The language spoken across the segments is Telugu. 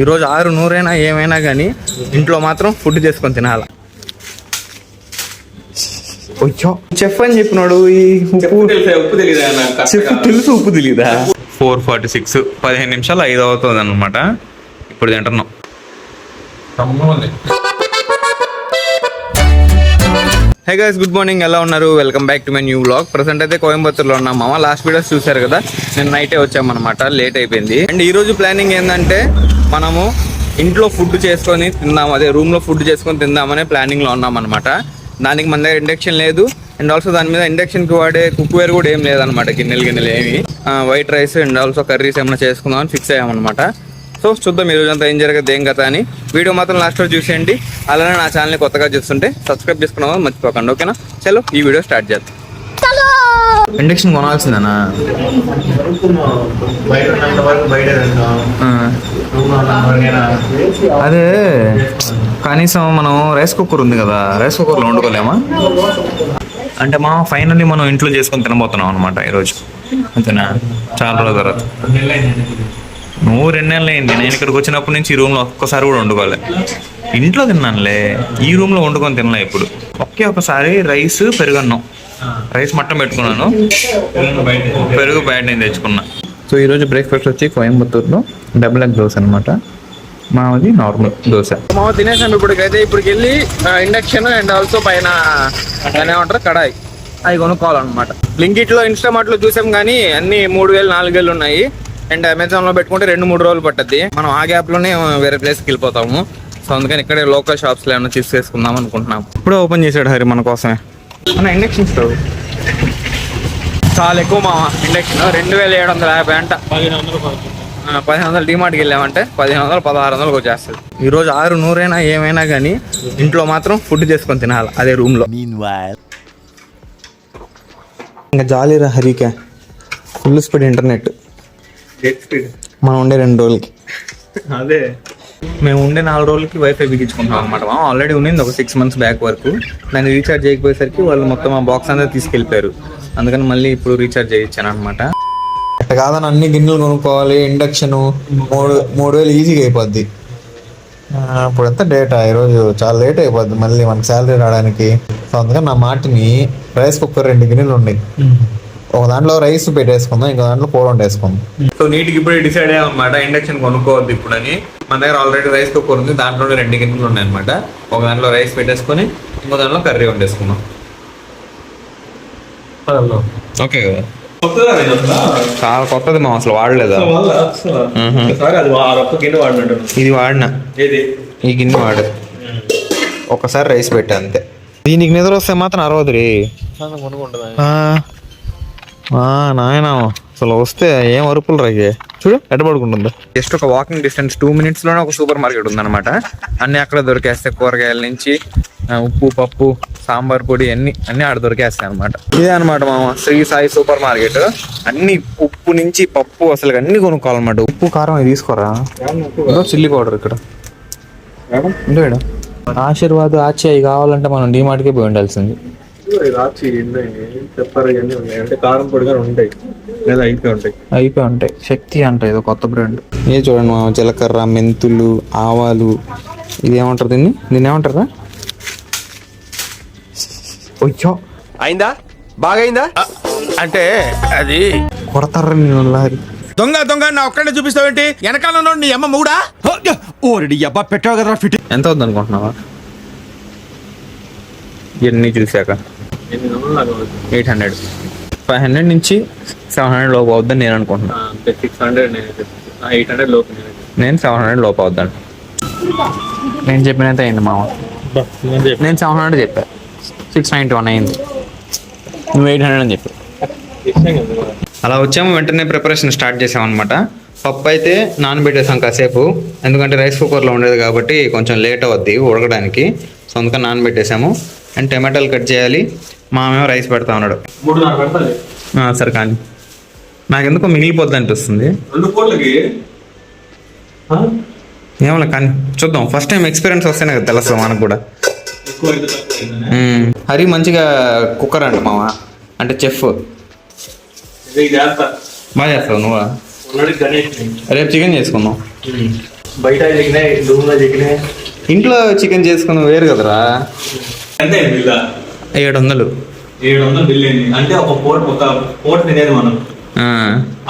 ఈరోజు 600 ఏమైనా కానీ ఇంట్లో మాత్రం ఫుడ్ చేసుకొని తినాలి. చెఫ్ అని చెప్పినాడు, ఉప్పు తెలీదా? చెఫ్ తెలుసు, ఉప్పు తెలీదా? 4:46 15 నిమిషాలు 5 అవుతుంది అనమాట. ఇప్పుడు తింటున్నాం. Hey guys, good morning. ఎలా ఉన్నారు? Welcome back to my new vlog. Present అయితే కోయంబత్తూర్లో ఉన్నాం మామ. లాస్ట్ వీడియోస్ చూసారు కదా, నేను నైటే వచ్చామన్నమాట, లేట్ అయిపోయింది. అండ్ ఈరోజు ప్లానింగ్ ఏంటంటే మనము ఇంట్లో ఫుడ్ చేసుకొని తిందాం, అదే రూమ్లో ఫుడ్ చేసుకొని తిందామనే ప్లానింగ్లో ఉన్నాం అనమాట. దానికి మన దగ్గర ఇండక్షన్ లేదు, అండ్ ఆల్సో దాని మీద ఇండక్షన్కి వాడే కుక్వేర్ కూడా ఏం లేదనమాట. గిన్నెలు ఏమి, white rice and also curries ఏమైనా చేసుకుందామని ఫిక్స్ అయ్యామన్నమాట. సో చూద్దాం ఈ రోజంతా ఏం జరగదు ఏం కదా అని. వీడియో మాత్రం లాస్ట్లో చూసేయండి. అలానే నా ఛానల్ని కొత్తగా చూస్తుంటే సబ్స్క్రైబ్ చేసుకున్నామని మర్చిపోకండి, ఓకేనా? చలో ఈ వీడియో స్టార్ట్ చేద్దాం. ఇండక్షన్ కొనాల్సిందేనా? అదే కనీసం మనం రైస్ కుక్కర్ ఉంది కదా, రైస్ కుక్కర్లో వండుకోలేమా? అంటే మా ఫైనల్లీ మనం ఇంట్లో చేసుకొని తినబోతున్నాం అనమాట ఈరోజు, అంతేనా? చాలా రోజుల తర్వాత. నువ్వు 2 నెలలు అయింది. నేను ఇక్కడికి వచ్చినప్పటి నుంచి ఈ రూమ్లో ఒక్కసారి కూడా వండుకోలే. ఇంట్లో తిన్నానులే, ఈ రూమ్లో వండుకొని తినలే ఇప్పుడు. ఒకసారి రైస్ పెరుగన్నం, రైస్ మట్టం పెట్టుకున్నాను, పెరుగు బయట నేను తెచ్చుకున్నా. సో ఈరోజు బ్రేక్ఫాస్ట్ వచ్చి కోయంబత్తూర్లో డబుల్ ఎగ్ దోశ అనమాట. మాది నార్మల్ దోశ. మా తినేసాం ఇప్పటికైతే. ఇప్పటికి వెళ్ళి ఇండక్షన్ అండ్ ఆల్సో పైన ఏమంటారు కడాయి అవి కొనుక్కోవాలన్నమాట. బ్లింకిట్లో ఇన్స్టామార్ట్లో చూసాం కానీ అన్ని 3000 4000 ఉన్నాయి. అండ్ అమెజాన్లో పెట్టుకుంటే 2-3 రోజులు పట్టద్ది. మనం ఆ గ్యాప్లోనే వేరే ప్లేస్కి వెళ్ళిపోతాము. సో అందుకని ఇక్కడే లోకల్ షాప్స్లో ఏమైనా చిప్స్ వేసుకుందాం అనుకుంటున్నాం. ఇప్పుడే ఓపెన్ చేశాడు హరి మన కోసమే. మన ఇండక్షన్ స్టవ్ చాలా ఎక్కువ మామ. ఇండక్షన్ 2750 అంట. 1500 డిమార్ట్కి వెళ్ళామంటే 1500 1600 వచ్చేస్తుంది. ఈరోజు 600 ఏమైనా కానీ ఇంట్లో మాత్రం ఫుడ్ చేసుకొని తినాలి, అదే రూమ్లో. ఇంకా జాలీరా హరికే, ఫుల్ స్పీడ్ ఇంటర్నెట్. మనం ఉండే 2 రోజులకి, అదే మేము ఉండే 4 రోజులకి వైఫై బిగించుకుంటాం అనమాట. ఆల్రెడీ ఉన్నింది ఒక 6 months బ్యాక్ వరకు. దాన్ని రీఛార్జ్ చేయకపోయేసరికి వాళ్ళు మొత్తం ఆ బాక్స్ అంతా తీసుకెళ్ళిపోయారు. అందుకని మళ్ళీ ఇప్పుడు రీఛార్జ్ చేయించాను అనమాట. అట్లా కాదని అన్ని గిన్నెలు కొనుక్కోవాలి. ఇండక్షన్ 3000 ఈజీగా అయిపోద్ది. ఇప్పుడు ఎంత డేటా, ఈరోజు చాలా లేట్ అయిపోద్ది మళ్ళీ మనకి శాలరీ రావడానికి. సో అందుకని నా మాటిని రైస్ కుక్కర్ 2 గిన్నెలు ఉన్నాయి. ఒక దాంట్లో రైస్ పెట్టేసుకుందాం, ఇంకో దాంట్లో కూర వండేసుకుందాం. సో నీటికి ఇప్పుడే డిసైడ్ అయ్యామన్నమాట, ఇండక్షన్ కొనుక్కోవద్దు ఇప్పుడు అని. మన దగ్గర ఆల్రెడీ రైస్ కుక్కర్ ఉంది, దాంట్లో 2 గిన్నెలు ఉన్నాయి అనమాట. ఒక దాంట్లో రైస్ పెట్టేసుకొని ఇంకో దాంట్లో కర్రీ వండేసుకుందాం. ఓకే కదా? చాలా కొత్తది మా, అసలు వాడలేదా? ఇది వాడినా, ఈ గిన్నె వాడు. ఒకసారి రైస్ పెట్టా అంతే. దీనికి నిద్ర వస్తే మాత్రం అరవదు రే నాయన. అసలు వస్తే ఏం అరుపులు రాగే, చూడు ఎట్ట పడుకుంటుందో. జస్ట్ ఒక వాకింగ్ డిస్టెన్స్ 2 minutes లోనే ఒక సూపర్ మార్కెట్ ఉందన్నమాట. అన్ని అక్కడ దొరికేస్తాయి, కూరగాయల నుంచి ఉప్పు పప్పు సాంబార్ పొడి అన్ని ఆడ దొరికేస్తాయి అనమాట. ఇదే అనమాట మా శ్రీ సాయి సూపర్ మార్కెట్. అన్ని ఉప్పు నుంచి పప్పు అసలు అన్ని కొనుక్కోవాలన్నమాట. ఉప్పు కారం అది తీసుకోరా, చిల్లీ పౌడర్ ఇక్కడ అంటే. ఆశీర్వాద్ ఆచి అవి కావాలంటే మనం డిమార్ట్కే పోయి ఉండాల్సింది. అయిపోయి ఉంటాయి. శక్తి అంట ఏదో కొత్త బ్రాండ్. ఏ చూడండి మా, జీలకర్ర, మెంతులు, ఆవాలు. ఇది ఏమంటారు దీన్ని ఏమంటారా? అయిందా? బాగైందా అంటే అది కొడతారా నేను లారీ. దొంగ నా ఒక్కడే చూపిస్తావేంటి? వెనకాల నీ అమ్మ మూడా ఓడి అబ్బా పెట్టావు కదా. ఫిట్ ఎంత అవుతుంది అనుకుంటున్నావా? ఇవన్నీ చూసాక 800 500 నుంచి 700 లోపు అవుద్దని నేను అనుకుంటున్నాను. 800 లోపు, నేను 700 లోపు అవుద్దాను. నేను చెప్పినంత అయింది మామ. నేను 700 చెప్పా, 691 అయింది. నువ్వు 800 అని చెప్పావు. అలా వచ్చాము, వెంటనే ప్రిపరేషన్ స్టార్ట్ చేసామన్నమాట. పప్పు అయితే నానబెట్టేసాం కాసేపు, ఎందుకంటే రైస్ కుక్కర్లో ఉండేది కాబట్టి కొంచెం లేట్ అవుద్ది ఉడకడానికి. సో అందుకని నానబెట్టేసాము. అండ్ టమాటాలు కట్ చేయాలి. మామేమో రైస్ పెడతా ఉన్నాడు. సరే కానీ నాకెందుకో మిగిలిపోద్ది అనిపిస్తుంది. ఏమన్నా కానీ చూద్దాం. ఫస్ట్ టైం ఎక్స్పీరియన్స్ వస్తేనే కదా తెలుస్తుంది మనకు కూడా. హరి మంచిగా కుక్కర్ అంట మామ, అంటే చెఫ్. బాగా చేస్తావు నువ్వా? రేపు చికెన్ చేసుకుందాం. బయట చికెనే రూమ్లో చికెనే ఇంట్లో చికెన్ చేసుకుని వేరు కదరా. అంతే బిల్ 700. 700 బిల్ అయింది. అంటే ఒక పూట తినేది మనం.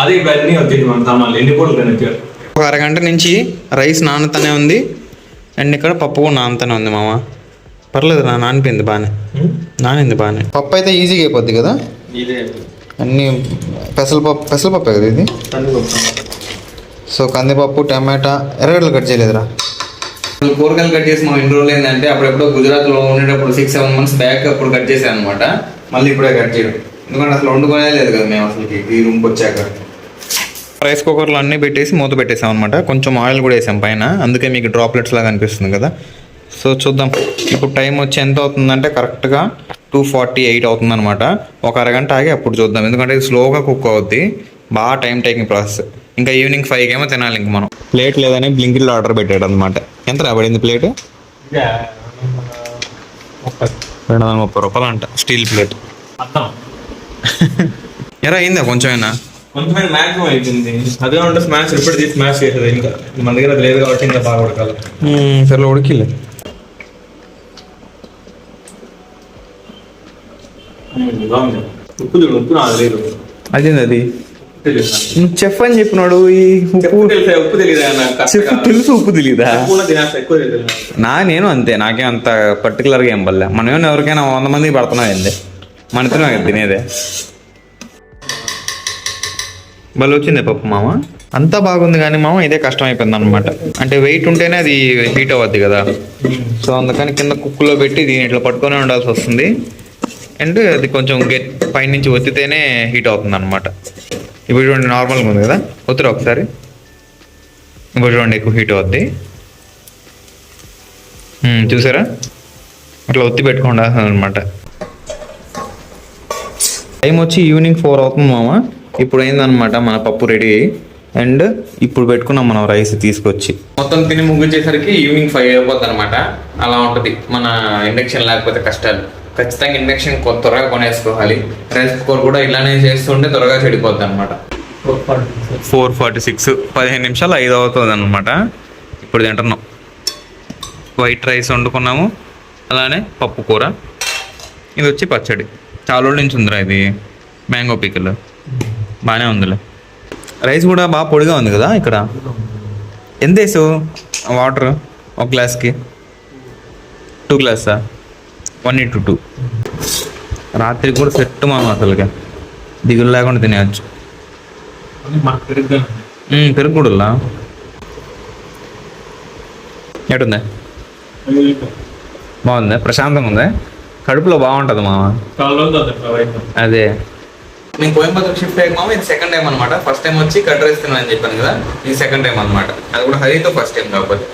అదే ఇప్పుడు అన్నీ వచ్చేది మన సామాన్లు ఎన్ని పూటలు తినొచ్చారు. ఒక అరగంట నుంచి రైస్ నానుతూనే ఉంది అండ్ ఇక్కడ పప్పు కూడా నానుతూనే ఉంది మామ. పర్లేదు నానిపోయింది బాగానే, నానింది బాగానే. పప్పు అయితే ఈజీగా అయిపోద్ది కదా. ఇదే అన్నీ పెసరపప్పు కదా ఇది. సో కందిపప్పు, టమాటా, ఎర్రగడ్డలు కట్ చేయలేదురా. కూరగాయలు కట్ చేసి మనం ఎన్ని రోజులు ఏంటంటే అప్పుడెప్పుడో గుజరాత్లో ఉండేటప్పుడు 6-7 months బ్యాక్ అప్పుడు కట్ చేసాను అనమాట. మళ్ళీ ఇప్పుడే కట్ చేయడం, ఎందుకంటే అసలు వండుకోనే లేదు కదా మేము అసలుకి ఈ రూమ్కి వచ్చాక. రైస్ కుక్కర్లో అన్నీ పెట్టేసి మూత పెట్టేసాం అనమాట. కొంచెం ఆయిల్ కూడా వేసాం పైన, అందుకే మీకు డ్రాప్లెట్స్ లాగా అనిపిస్తుంది కదా. సో చూద్దాం ఇప్పుడు టైం వచ్చి ఎంత అవుతుందంటే కరెక్ట్గా 2:48 అవుతుంది అనమాట. ఒక అరగంట ఆగి అప్పుడు చూద్దాం, ఎందుకంటే ఇది స్లోగా కుక్ అవుద్ది, బాగా టైం టేకింగ్ ప్రాసెస్. ఇంకా ఈవినింగ్ 5 ఏమో తినాలి. ఇంక మనం ప్లేట్ లేదని బ్లింకిట్లో ఆర్డర్ పెట్టాడు అనమాట. ఎంత రాబడింది ప్లేట్? 230 రూపాయలు అంట, స్టీల్ ప్లేట్. ఎరా అయిందా కొంచెమైనా? కొంచెమైనా మ్యాక్సిమం అయిపోయింది. అదే ఉంటే స్మాష్ ఎప్పుడు తీసి స్మాష్ చేసేది. ఇంకా మన దగ్గర అది లేదు కాబట్టి ఇంకా బాగా ఉడకాలి. సరే ఉడికిలే. ఉప్పు చూడు, ఉప్పు నాకు లేదు. అదేంది చెఫ్ అని చెప్పినాడు. ఈ ఉప్పు ఉప్పు తెలియదా చెఫ్ తెలుసు, ఉప్పు తెలీదా? ఎక్కువ తెలియదు. నేను అంతే, నాకేం అంత పర్టికులర్గా ఏం పడలే. మనం ఏమన్నా ఎవరికైనా 100 మందికి పడుతున్నాం ఏంది, మన తినే తినేదే. భలే వచ్చింది పప్పు మామ, అంతా బాగుంది. కానీ మామ ఇదే కష్టం అయిపోయింది అనమాట. అంటే వెయిట్ ఉంటేనే అది హీట్ అవ్వద్ది కదా. సో అందుకని కింద కుక్కులో పెట్టి దీని ఇట్లా పట్టుకొని ఉండాల్సి వస్తుంది. అండ్ అది కొంచెం పైనుంచి ఒత్తితేనే హీట్ అవుతుంది అనమాట. ఇప్పుడు చూడండి నార్మల్గా ఉంది కదా, ఒత్తిరి ఒకసారి. ఇప్పుడు చూడండి ఎక్కువ హీట్ అవుద్ది. చూసారా, అట్లా ఒత్తి పెట్టుకోండి అనమాట. టైం వచ్చి ఈవినింగ్ 4 అవుతుంది మామ. ఇప్పుడు అయిందనమాట మన పప్పు రెడీ. అండ్ ఇప్పుడు పెట్టుకున్నాం మనం రైస్ తీసుకొచ్చి. మొత్తం తిని ముగ్గుచ్చేసరికి ఈవినింగ్ 5 అయిపోద్ది అనమాట. అలా ఉంటుంది మన ఇండక్షన్ లేకపోతే కష్టాలు. ఖచ్చితంగా ఇండక్షన్ త్వరగా కొనేసుకోవాలి. రైస్ కుక్కర్ కూడా ఇలానే చేస్తుంటే త్వరగా చెడిపోద్ది అనమాట. 4:46 15 నిమిషాలు 5 అవుతుంది అనమాట. ఇప్పుడు తింటున్నాం. వైట్ రైస్ వండుకున్నాము, అలానే పప్పు కూర. ఇది వచ్చి పచ్చడి, చాలా రోజుల నుంచి ఉందిరా ఇది. మ్యాంగో పికిల్ బాగానే ఉందిలే. రైస్ కూడా బాగా పొడిగా ఉంది కదా. ఇక్కడ ఎంత వేసావు వాటర్? ఒక గ్లాస్కి 2 గ్లాసా? 1:2. రాత్రి కూడా సెట్ మామ, అసలుగా దిగులు లేకుండా తినేయచ్చు. పెరుగు కూడా ఎటుందా? బాగుందా? ప్రశాంతంగా ఉందా? కడుపులో బాగుంటుంది మామ. అదే నేను కోయంబత్తూర్ షిఫ్ట్ అయ్యాక మామ ఇది సెకండ్ టైం అనమాట. ఫస్ట్ టైం వచ్చి కట్ రైస్ తిన్నాను చెప్పాను కదా, ఇది సెకండ్ టైం అనమాట. అది కూడా హరితో ఫస్ట్ టైం కాకపోతే.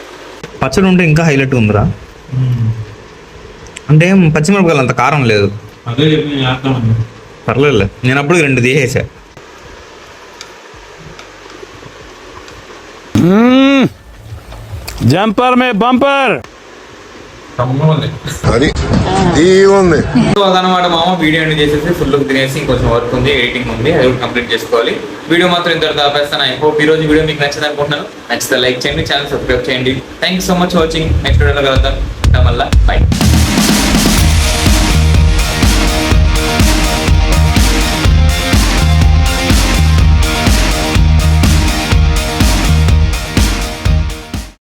పచ్చడి ఉంటే ఇంకా హైలైట్ ఉందిరా. అంటే పచ్చిమిరపకాయలు అంత కారం లేదు. పర్లేదు, నేను అప్పుడు 2 తీసేసా. జంపర్ మే బంపర్ అదనమాట మామ. వీడియో ఎండ్ చేసేసి ఫుల్ తినేసి ఇంకొంచెం వర్క్ ఉంది, ఎడిటింగ్ ఉంది, అది కూడా కంప్లీట్ చేసుకోవాలి. వీడియో మాత్రం ఇంతవరకు ఆపేస్తాను. ఐ హోప్ ఈ రోజు వీడియో మీకు నచ్చింది అనుకుంటున్నాను. నచ్చితే లైక్ చేయండి, ఛానల్ సబ్స్క్రైబ్ చేయండి. Thank you so much watching. Next వీడియోలో కలుద్దాం. మళ్ళీ బై.